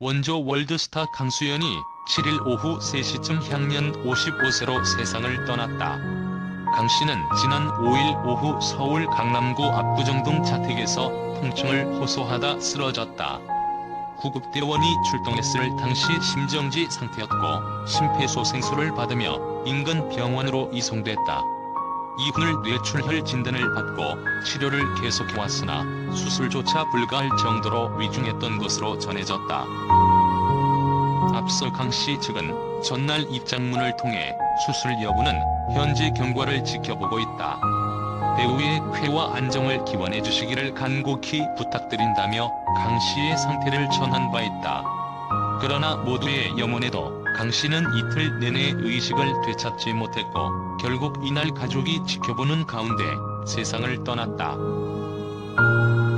원조 월드스타 강수연이 7일 오후 3시쯤 향년 55세로 세상을 떠났다. 강 씨는 지난 5일 오후 서울 강남구 압구정동 자택에서 통증을 호소하다 쓰러졌다. 구급대원이 출동했을 당시 심정지 상태였고 심폐소생술을 받으며 인근 병원으로 이송됐다. 이분을 뇌출혈 진단을 받고 치료를 계속해왔으나 수술조차 불가할 정도로 위중했던 것으로 전해졌다. 앞서 강 씨 측은 전날 입장문을 통해 수술 여부는 현재 경과를 지켜보고 있다. 배우의 쾌와 안정을 기원해 주시기를 간곡히 부탁드린다며 강 씨의 상태를 전한 바 있다. 그러나 모두의 염원에도 강 씨는 이틀 내내 의식을 되찾지 못했고 결국 이날 가족이 지켜보는 가운데 세상을 떠났다.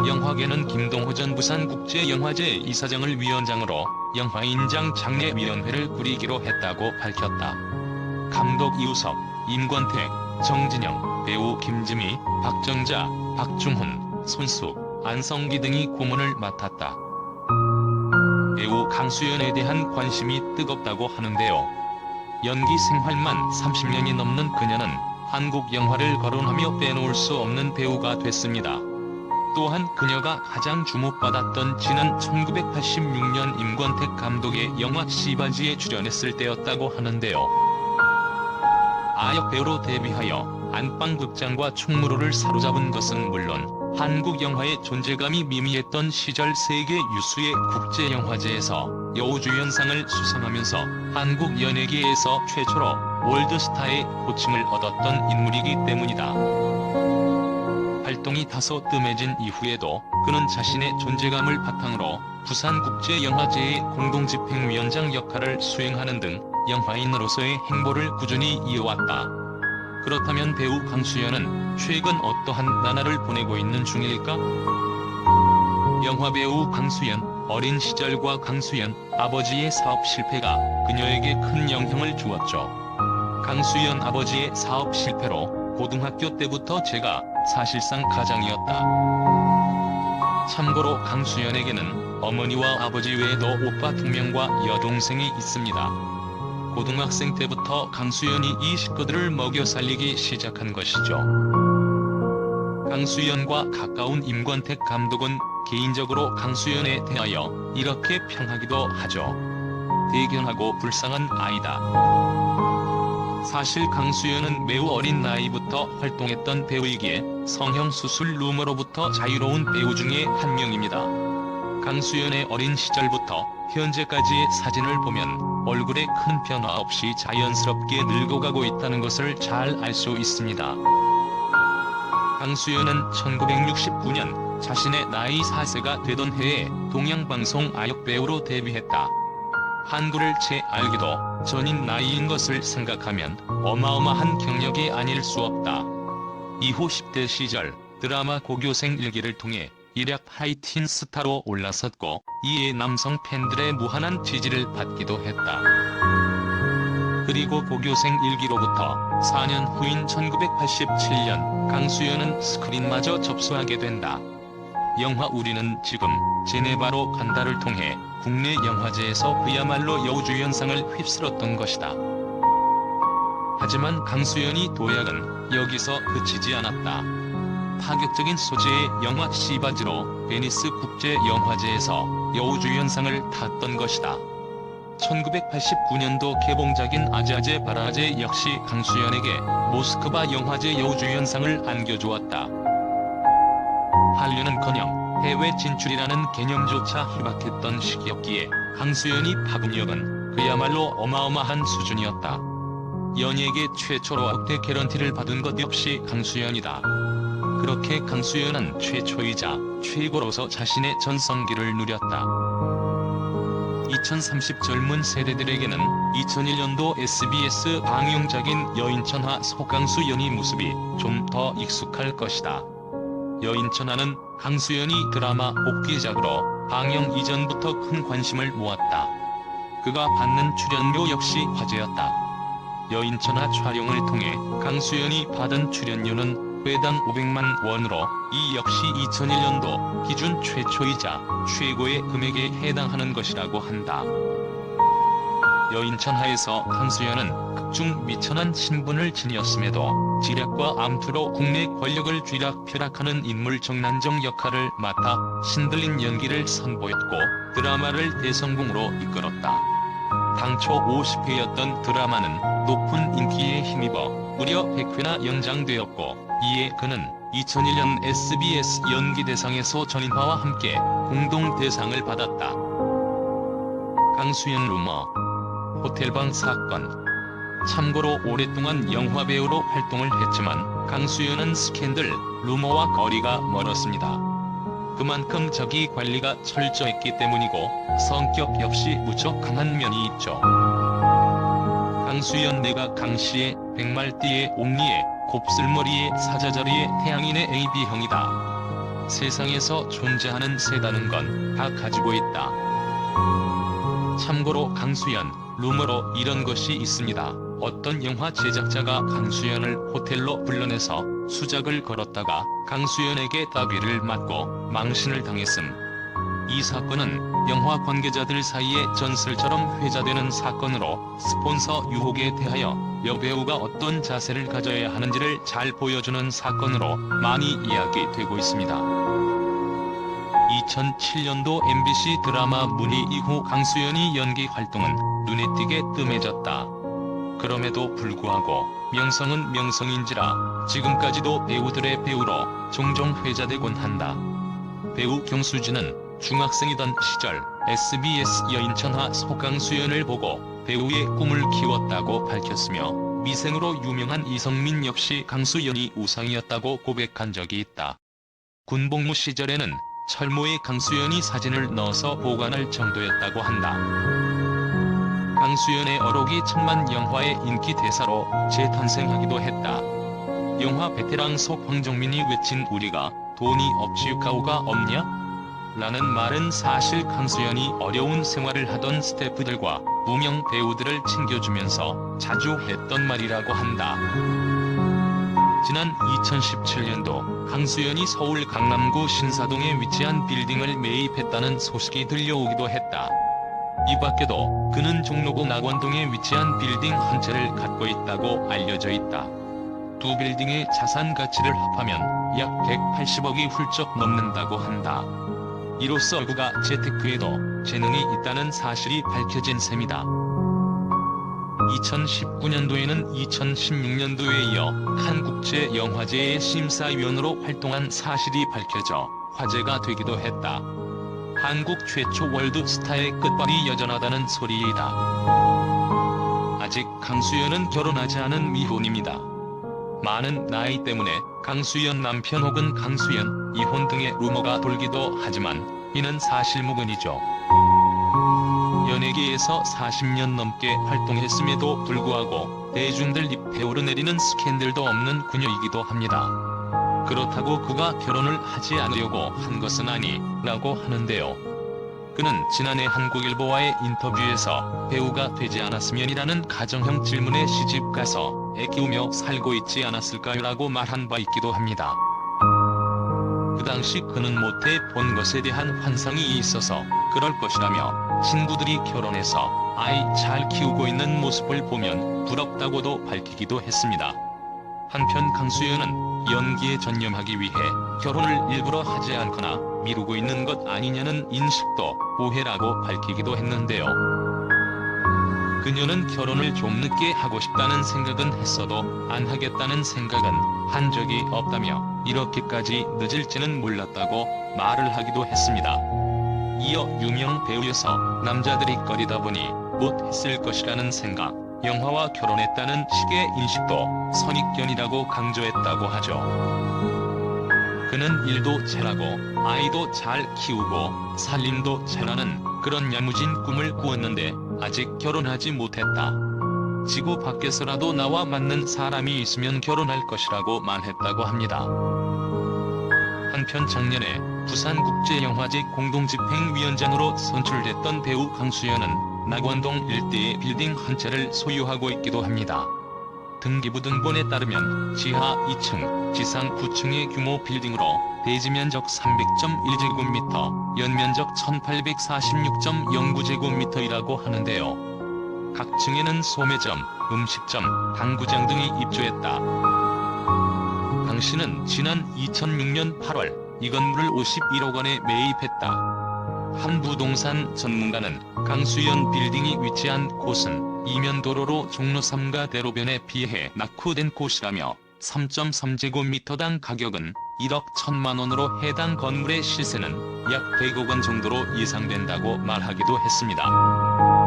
영화계는 김동호 전 부산국제영화제 이사장을 위원장으로 영화인장 장려위원회를 꾸리기로 했다고 밝혔다. 감독 이우석, 임권택, 정진영, 배우 김지미, 박정자, 박중훈, 손숙, 안성기 등이 고문을 맡았다. 배우 강수연에 대한 관심이 뜨겁다고 하는데요. 연기 생활만 30년이 넘는 그녀는 한국 영화를 거론하며 빼놓을 수 없는 배우가 됐습니다. 또한 그녀가 가장 주목받았던 지난 1986년 임권택 감독의 영화 시바지에 출연했을 때였다고 하는데요. 아역 배우로 데뷔하여 안방극장과 충무로를 사로잡은 것은 물론 한국 영화의 존재감이 미미했던 시절 세계 유수의 국제영화제에서 여우주연상을 수상하면서 한국 연예계에서 최초로 월드스타의 호칭을 얻었던 인물이기 때문이다. 활동이 다소 뜸해진 이후에도 그는 자신의 존재감을 바탕으로 부산국제영화제의 공동집행위원장 역할을 수행하는 등 영화인으로서의 행보를 꾸준히 이어왔다. 그렇다면 배우 강수연은 최근 어떠한 나날을 보내고 있는 중일까? 영화배우 강수연, 어린 시절과 강수연 아버지의 사업 실패가 그녀에게 큰 영향을 주었죠. 강수연 아버지의 사업 실패로 고등학교 때부터 제가 사실상 가장이었다. 참고로 강수연에게는 어머니와 아버지 외에도 오빠 2명과 여동생이 있습니다. 고등학생 때부터 강수연이 이 식구들을 먹여 살리기 시작한 것이죠. 강수연과 가까운 임권택 감독은 개인적으로 강수연에 대하여 이렇게 평하기도 하죠. 대견하고 불쌍한 아이다. 사실 강수연은 매우 어린 나이부터 활동했던 배우이기에 성형수술 루머로부터 자유로운 배우 중에 한 명입니다. 강수연의 어린 시절부터 현재까지의 사진을 보면 얼굴에 큰 변화 없이 자연스럽게 늙어가고 있다는 것을 잘 알 수 있습니다. 강수연은 1969년 자신의 나이 4세가 되던 해에 동양방송 아역배우로 데뷔했다. 한글을 채 알기도 전인 나이인 것을 생각하면 어마어마한 경력이 아닐 수 없다. 이후 10대 시절 드라마 고교생 일기를 통해 일약 하이틴 스타로 올라섰고 이에 남성 팬들의 무한한 지지를 받기도 했다. 그리고 고교생 일기로부터 4년 후인 1987년 강수연은 스크린마저 접수하게 된다. 영화 우리는 지금 제네바로 간다를 통해 국내 영화제에서 그야말로 여우주연상을 휩쓸었던 것이다. 하지만 강수연이 도약은 여기서 그치지 않았다. 파격적인 소재의 영화 시바지로 베니스 국제영화제에서 여우주연상을 탔던 것이다. 1989년도 개봉작인 아자제 바라제 역시 강수연에게 모스크바 영화제 여우주연상을 안겨주었다. 한류는커녕 해외 진출이라는 개념조차 희박했던 시기였기에 강수연이 박은 역은 그야말로 어마어마한 수준이었다. 연예계 최초로 억대 개런티를 받은 것 역시 강수연이다. 그렇게 강수연은 최초이자 최고로서 자신의 전성기를 누렸다. 2030 젊은 세대들에게는 2001년도 SBS 방영작인 여인천하 소강수연의 모습이 좀 더 익숙할 것이다. 여인천하는 강수연이 드라마 복귀작으로 방영 이전부터 큰 관심을 모았다. 그가 받는 출연료 역시 화제였다. 여인천하 촬영을 통해 강수연이 받은 출연료는 회당 500만 원으로 이 역시 2001년도 기준 최초이자 최고의 금액에 해당하는 것이라고 한다. 여인천하에서 강수연은 극중 미천한 신분을 지녔음에도 지략과 암투로 국내 권력을 쥐락펴락하는 인물 정난정 역할을 맡아 신들린 연기를 선보였고 드라마를 대성공으로 이끌었다. 당초 50회였던 드라마는 높은 인기에 힘입어 무려 100회나 연장되었고 이에 그는 2001년 SBS 연기대상에서 전인화와 함께 공동대상을 받았다. 강수연 루머 호텔방 사건. 참고로 오랫동안 영화배우로 활동을 했지만 강수연은 스캔들, 루머와 거리가 멀었습니다. 그만큼 자기 관리가 철저했기 때문이고 성격 역시 무척 강한 면이 있죠. 강수연 내가 강씨의 백말띠의 옥리의 곱슬머리의 사자자리의 태양인의 AB형이다. 세상에서 존재하는 새다는 건 다 가지고 있다. 참고로 강수연, 루머로 이런 것이 있습니다. 어떤 영화 제작자가 강수연을 호텔로 불러내서 수작을 걸었다가 강수연에게 따귀를 맞고 망신을 당했음. 이 사건은 영화 관계자들 사이에 전설처럼 회자되는 사건으로 스폰서 유혹에 대하여 여배우가 어떤 자세를 가져야 하는지를 잘 보여주는 사건으로 많이 이야기되고 있습니다. 2007년도 MBC 드라마 문희 이후 강수연이 연기 활동은 눈에 띄게 뜸해졌다. 그럼에도 불구하고 명성은 명성인지라 지금까지도 배우들의 배우로 종종 회자되곤 한다. 배우 경수진은 중학생이던 시절 SBS 여인천하 소강수연을 보고 배우의 꿈을 키웠다고 밝혔으며 미생으로 유명한 이성민 역시 강수연이 우상이었다고 고백한 적이 있다. 군복무 시절에는 철모에 강수연이 사진을 넣어서 보관할 정도였다고 한다. 강수연의 어록이 천만 영화의 인기 대사로 재탄생하기도 했다. 영화 베테랑 속 황정민이 외친 우리가 돈이 없지유카오가 없냐? 라는 말은 사실 강수연이 어려운 생활을 하던 스태프들과 무명 배우들을 챙겨주면서 자주 했던 말이라고 한다. 지난 2017년도 강수연이 서울 강남구 신사동에 위치한 빌딩을 매입했다는 소식이 들려오기도 했다. 이 밖에도 그는 종로구 낙원동에 위치한 빌딩 한 채를 갖고 있다고 알려져 있다. 두 빌딩의 자산 가치를 합하면 약 180억이 훌쩍 넘는다고 한다. 이로써 그가 재테크에도 재능이 있다는 사실이 밝혀진 셈이다. 2019년도에는 2016년도에 이어 한국제영화제의 심사위원으로 활동한 사실이 밝혀져 화제가 되기도 했다. 한국 최초 월드스타의 끝발이 여전하다는 소리이다. 아직 강수연은 결혼하지 않은 미혼입니다. 많은 나이 때문에 강수연 남편 혹은 강수연 이혼 등의 루머가 돌기도 하지만 이는 사실무근이죠. 연예계에서 40년 넘게 활동했음에도 불구하고 대중들 입에 오르내리는 스캔들도 없는 그녀이기도 합니다. 그렇다고 그가 결혼을 하지 않으려고 한 것은 아니라고 하는데요. 그는 지난해 한국일보와의 인터뷰에서 배우가 되지 않았으면이라는 가정형 질문에 시집가서 애 키우며 살고 있지 않았을까요? 라고 말한 바 있기도 합니다. 그 당시 그는 못해 본 것에 대한 환상이 있어서 그럴 것이라며 친구들이 결혼해서 아이 잘 키우고 있는 모습을 보면 부럽다고도 밝히기도 했습니다. 한편 강수연은 연기에 전념하기 위해 결혼을 일부러 하지 않거나 미루고 있는 것 아니냐는 인식도 오해라고 밝히기도 했는데요. 그녀는 결혼을 좀 늦게 하고 싶다는 생각은 했어도 안 하겠다는 생각은 한 적이 없다며 이렇게까지 늦을지는 몰랐다고 말을 하기도 했습니다. 이어 유명 배우여서 남자들이 꺼리다 보니 못했을 것이라는 생각, 영화와 결혼했다는 식의 인식도 선입견이라고 강조했다고 하죠. 그는 일도 잘하고 아이도 잘 키우고 살림도 잘하는 그런 야무진 꿈을 꾸었는데 아직 결혼하지 못했다. 지구 밖에서라도 나와 맞는 사람이 있으면 결혼할 것이라고 말했다고 합니다. 한편 작년에 부산국제영화제 공동집행위원장으로 선출됐던 배우 강수연은 낙원동 일대의 빌딩 한 채를 소유하고 있기도 합니다. 등기부등본에 따르면 지하 2층, 지상 9층의 규모 빌딩으로 대지면적 300.1제곱미터, 연면적 1846.09제곱미터이라고 하는데요. 각 층에는 소매점, 음식점, 당구장 등이 입주했다. 강 씨는 지난 2006년 8월 이 건물을 51억 원에 매입했다. 한 부동산 전문가는 강수연 빌딩이 위치한 곳은 이면도로로 종로 3가 대로변에 비해 낙후된 곳이라며 3.3제곱미터당 가격은 1억 1천만 원으로 해당 건물의 시세는 약 100억 원 정도로 예상된다고 말하기도 했습니다.